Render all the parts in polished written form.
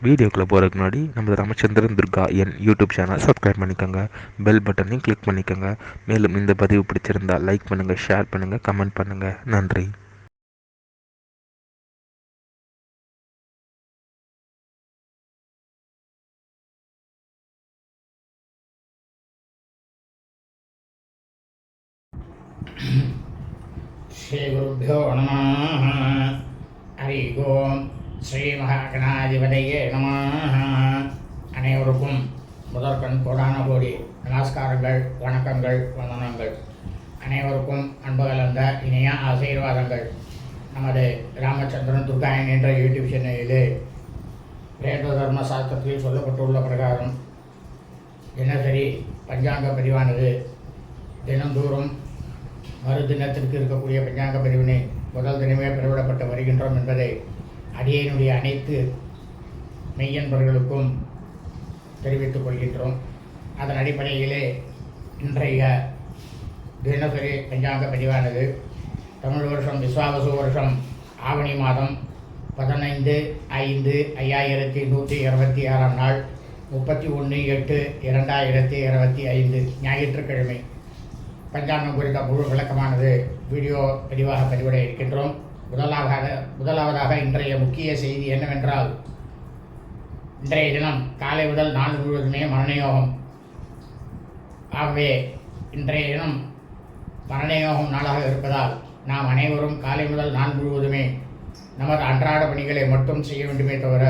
வீடியோக்குள்ளே போகிறதுக்கு முன்னாடி நம்ம ராமச்சந்திரன் துர்கா என் யூடியூப் சேனல் சப்ஸ்கிரைப் பண்ணிக்கோங்க, பெல் பட்டனையும் கிளிக் பண்ணிக்கோங்க. மேலும் இந்த பதிவு பிடிச்சிருந்தால் லைக் பண்ணுங்கள், ஷேர் பண்ணுங்கள், கமெண்ட் பண்ணுங்கள். நன்றி. ஸ்ரீ குருப்போ நமः. ஹரி ஓம். ஸ்ரீ மகாகணாதிபதியே நமः. அனைவருக்கும் முதற்கண் கோடான கோடி நமஸ்காரங்கள், வணக்கங்கள், வந்தனங்கள். அனைவருக்கும் அன்பு கலந்த இனிய ஆசீர்வாதங்கள். நமது ராமச்சந்திரன் துர்காயன் என்ற யூடியூப் சேனலிலே வேத தர்ம சாஸ்திரத்தில் சொல்லப்பட்டுள்ள பிரகாரம் தினசரி பஞ்சாங்க பதிவானது தினந்தோறும் மறுதினத்திற்கு இருக்கக்கூடிய பஞ்சாங்க பிரிவினை முதல் தினமே பிறவிடப்பட்டு வருகின்றோம் என்பதை அடியனுடைய அனைத்து மெய்யன்பர்களுக்கும் தெரிவித்துக் கொள்கின்றோம். அதன் அடிப்படையிலே இன்றைய தினசரி பஞ்சாங்க பதிவானது தமிழ் வருஷம் விஸ்வாவசு வருஷம் ஆவணி மாதம் 15/5/5126 நாள் 31/8/2025 ஞாயிற்றுக்கிழமை பஞ்சாங்கம் குறித்த முழு விளக்கமானது வீடியோ பதிவாக பதிவிட இருக்கின்றோம். முதலாவதாக இன்றைய முக்கிய செய்தி என்னவென்றால், இன்றைய தினம் காலை முதல் நாள் முழுவதுமே மரணயோகம். ஆகவே இன்றைய தினம் மரணயோகம் நாளாக இருப்பதால் நாம் அனைவரும் காலை முதல் நாள் முழுவதுமே நமது அன்றாட பணிகளை மட்டும் செய்ய வேண்டுமே தவிர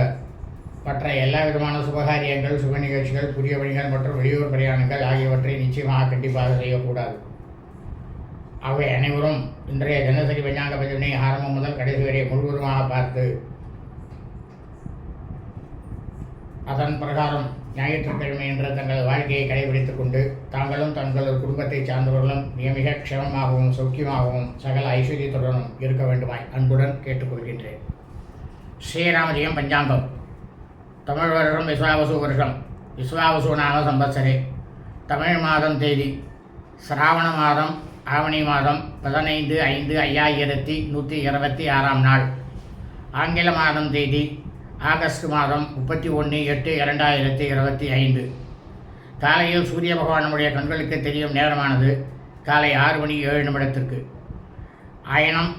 மற்ற எல்லா விதமான சுபகாரியங்கள், சுப நிகழ்ச்சிகள், புதிய பணிகள் மற்றும் வெளியூர் பிரயாணங்கள் ஆகியவற்றை நிச்சயமாக கண்டிப்பாக செய்யக்கூடாது. ஆகவே அனைவரும் இன்றைய தினசரி பஞ்சாங்க பதிவினை ஆரம்பம் முதல் கடைசி வரை முழுவதுமாக பார்த்து அதன் பிரகாரம் ஞாயிற்றுக்கிழமை என்ற தங்கள் வாழ்க்கையை கடைபிடித்துக் கொண்டு தாங்களும் தங்களது குடும்பத்தை சார்ந்தவர்களும் மிக க்ஷமமாகவும் சௌக்கியமாகவும் சகல ஐஸ்வர்யத்துடனும் இருக்க வேண்டுமாய் அன்புடன் கேட்டுக்கொள்கின்றேன். ஸ்ரீராமஜெயம் பஞ்சாங்கம். தமிழ் வருடம் விஸ்வாவசு வருஷம். விஸ்வாவசு நாம சம்பத்சரே. தமிழ் மாதம் தேதி சிராவண மாதம் ஆவணி மாதம் 15/5/5126 நாள். ஆங்கில மாதம் தேதி ஆகஸ்ட் மாதம் 31/8/2025. காலையில் சூரிய பகவான் நம்முடைய கண்களுக்கு தெரியும் நேரமானது காலை 6:07 ஆயனம்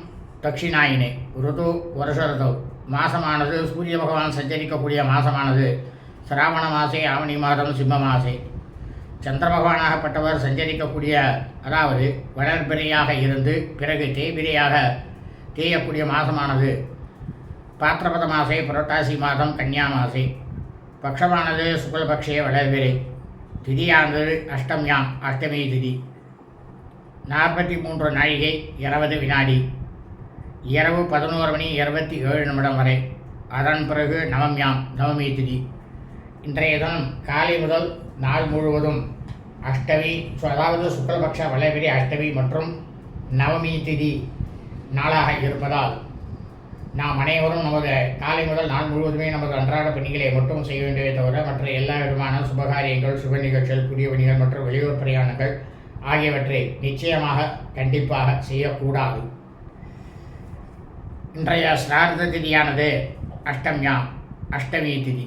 தட்சிணாயினே. ருது வருஷ ருது. மாசமானது சூரிய பகவான் சஞ்சரிக்கக்கூடிய மாசமானது சிராவண மாசே ஆவணி மாதம் சிம்ம மாசே. சந்திர பகவானாகப்பட்டவர் சஞ்சரிக்கக்கூடிய, அதாவது வளர்பிறையாக இருந்து பிறகு தேய்பிரையாக தேயக்கூடிய மாதமானது பாத்திரபத மாசே புரட்டாசி மாதம் கன்னியா மாசே. பக்ஷமானது சுக்லபக்ஷே வளர்பிறை. திதியானது அஷ்டமியாம், அஷ்டமி திதி. 43 நாழிகை 20 வினாடி. இரவு 11:27 வரை. அதன் பிறகு நவம்யாம், நவமி திதி. இன்றைய தினம் காலை முதல் நாள் முழுவதும் அஷ்டமி, அதாவது சுக்லபக்ஷ வளர்பிறை அஷ்டமி மற்றும் நவமி திதி நாளாக இருப்பதால் நாம் அனைவரும் நமது காலை முதல் நாள் முழுவதுமே நமது அன்றாட பணிகளை மட்டும் செய்ய வேண்டியதை தவிர மற்ற எல்லா விதமான சுபகாரியங்கள், சுப நிகழ்ச்சிகள், புதிய பணிகள் மற்றும் வெளியூர் பிரயாணங்கள் ஆகியவற்றை நிச்சயமாக கண்டிப்பாக செய்யக்கூடாது. இன்றைய சிரார்த்த திதியானது அஷ்டமியாம், அஷ்டமி திதி.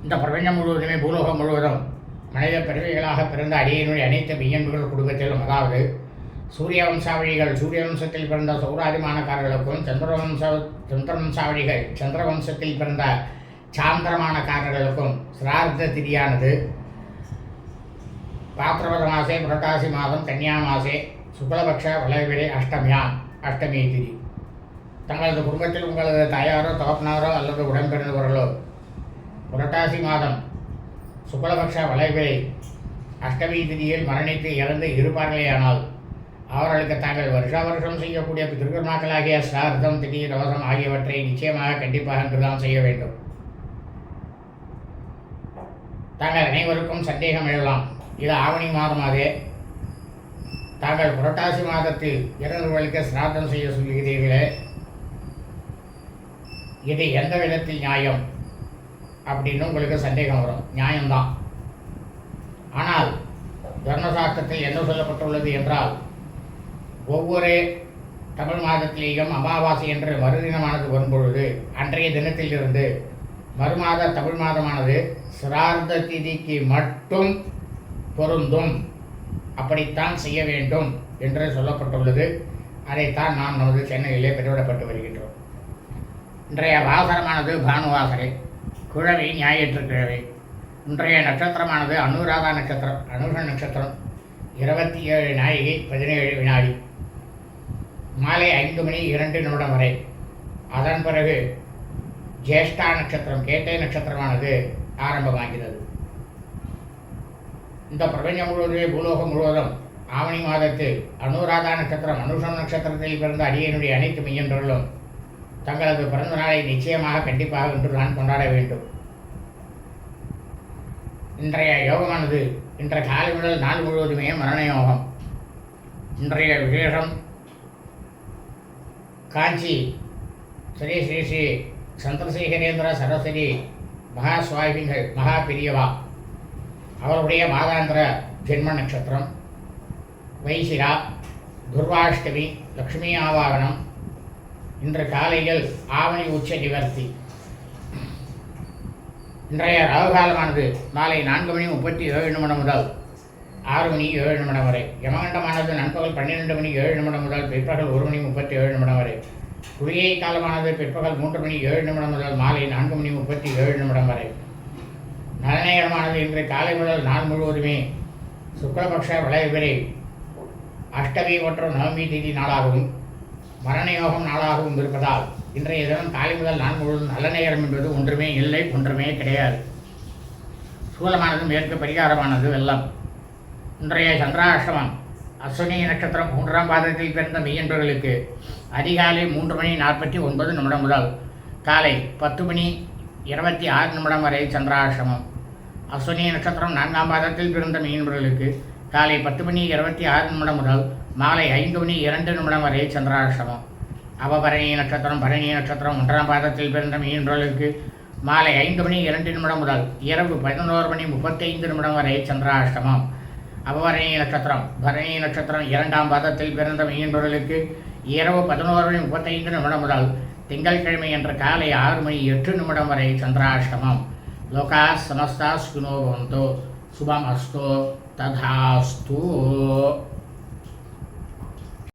இந்த பிரபஞ்சம் முழுவதுமே, பூலோகம் முழுவதும் மனித பிறவிகளாக பிறந்த அடியினுடைய அனைத்து மெய்யன்புகள் குடும்பத்திலும், அதாவது சூரிய வம்சாவழிகள், சூரிய வம்சத்தில் பிறந்த சௌராதிமானக்காரர்களுக்கும், சந்திரவம்சாவழிகள், சந்திரவம்சத்தில் பிறந்த சாந்திரமானக்காரர்களுக்கும் சிரார்த்த திதியானது பாத்திரபத மாசே புரட்டாசி மாதம் கன்னியா மாசே சுக்லபக்ஷ வளர்பிறை அஷ்டமியாம், அஷ்டமி திதி. தங்களது குடும்பத்தில் உங்களது தாயாரோ தகப்பனாரோ அல்லது உடன்பிறந்தவர்களோ புரட்டாசி மாதம் சுக்லபக்ஷ வளர்பிறை அஷ்டமி திதியில் மரணித்து இறந்து இருப்பார்களேயானால் அவர்களுக்கு தாங்கள் வருஷா வருஷம் செய்யக்கூடிய பித்ருக்கர்மாக்களாகிய சிரார்த்தம், திதி, ரோசம் ஆகியவற்றை நிச்சயமாக கண்டிப்பாக என்றுதான் செய்ய வேண்டும். தாங்கள் அனைவருக்கும் சந்தேகம் எழலாம், இது ஆவணி மாதமாகவே தாங்கள் புரட்டாசி மாதத்தில் இறந்தவர்களுக்கு சிரார்த்தம் செய்ய சொல்கிறீர்களே, இது எந்த விதத்தில் நியாயம் அப்படின்னு உங்களுக்கு சந்தேகம் வரும். நியாயம்தான். ஆனால் தர்மசாஸ்திரத்தில் என்ன சொல்லப்பட்டுள்ளது என்றால், ஒவ்வொரு தமிழ் மாதத்திலேயும் அமாவாசை என்று மறுதினமானது வரும்பொழுது அன்றைய தினத்திலிருந்து மறுமாத தமிழ் மாதமானது சிரார்த்த திதிக்கு மட்டும் பொருந்தும், அப்படித்தான் செய்ய வேண்டும் என்று சொல்லப்பட்டுள்ளது. அதைத்தான் நாம் நமது சென்னையிலே பதிவிடப்பட்டு வருகின்றோம். இன்றைய வாசரமானது பானுவாசரை, குழவி ஞாயிற்றுக்கிழமை. இன்றைய நட்சத்திரமானது அனுராதா நட்சத்திரம், அனுஷ நட்சத்திரம், 27 நாழிகை 17 வினாடி, மாலை 5 மணி 2 நிமிடம் வரை. அதன் பிறகு ஜேஷ்டா நட்சத்திரம், கேட்டை நட்சத்திரமானது ஆரம்பமாகிறது. இந்த பிரபஞ்சம் முழுவதுமே, பூலோகம் முழுவதும் ஆவணி மாதத்தில் அனுராதா நட்சத்திரம், அனுஷம் நட்சத்திரத்தில் பிறந்த அடியனுடைய அனைத்து மெய்யன்றர்களும் தங்களது பிறந்த நாளை நிச்சயமாக கண்டிப்பாக இன்று நான் கொண்டாட வேண்டும். இன்றைய யோகமானது இன்றைய காலை முதல் நாள் முழுவதுமே மரண யோகம். இன்றைய விசேஷம் காஞ்சி ஸ்ரீ ஸ்ரீ ஸ்ரீ சந்திரசேகரேந்திர சரஸ்வதி மகா சுவாமிகள் மகா பெரியவா அவருடைய மாதாந்திர ஜென்ம நட்சத்திரம் வைசிரா, துர்வாஷ்டமி, லக்ஷ்மி ஆவாகனம். இன்று காலையில் ஆவணி உச்ச நிவர்த்தி. இன்றைய ராகுகாலமானது மாலை 4 மணி 37 நிமிடம் முதல் 6 மணி 7 நிமிடம் வரை. யமகண்டமானது நண்பகல் 12 மணி 7 நிமிடம் முதல் பிற்பகல் 1 மணி 37 நிமிடம் வரை. குளிகை காலமானது பிற்பகல் 3 மணி 7 நிமிடம் முதல் மாலை 4 மணி 37 நிமிடம் வரை. நலநேரமானது இன்று காலை முதல் நாள் முழுவதுமே சுக்லபக்ஷ வளைவிரை அஷ்டமி மற்றும் நவமி தேதி நாளாகவும் மரணயோகம் நாளாகவும் இருப்பதால் இன்றைய தினம் காலை முதல் நாள் முழுவதும் நல்ல நேரம் என்பது ஒன்றுமே இல்லை, ஒன்றுமே கிடையாது. சூலமானது மேற்கு, பரிகாரமானது வெள்ளம். இன்றைய சந்திராஷ்டமம் அஸ்வினி நட்சத்திரம் 3ஆம் பாதத்தில் பிறந்த மெய்யன்பர்களுக்கு அதிகாலை 3 மணி 49 நிமிடம் முதல் காலை 10 மணி 26 நிமிடம் வரை சந்திராஷ்டமம். அஸ்வினி நட்சத்திரம் 4ஆம் பாதத்தில் பிறந்த மெய்யன்பர்களுக்கு காலை 10 மணி 26 நிமிடம் முதல் மாலை 5 மணி 2 நிமிடம் வரை சந்திராஷ்டமம். அவபரணி நட்சத்திரம், பரணி நட்சத்திரம் 1ஆம் பாதத்தில் பிறந்த மெய்யன்பர்களுக்கு மாலை 5 மணி 2 நிமிடம் முதல் இரவு 11 மணி 35 நிமிடம் வரை சந்திராஷ்டமம். அவபரணி நட்சத்திரம், பரணி நட்சத்திரம் 2ஆம் பாதத்தில் பிறந்த மெய்யன்பர்களுக்கு இரவு 11 மணி 35 நிமிடம் முதல் திங்கட்கிழமை என்ற காலை 6 மணி 8 நிமிடம் வரை சந்திராஷ்டமம். லோகா சமஸ்தா சுகினோ பவந்தோ, சுபம் அஸ்தோ ததாஸ்து.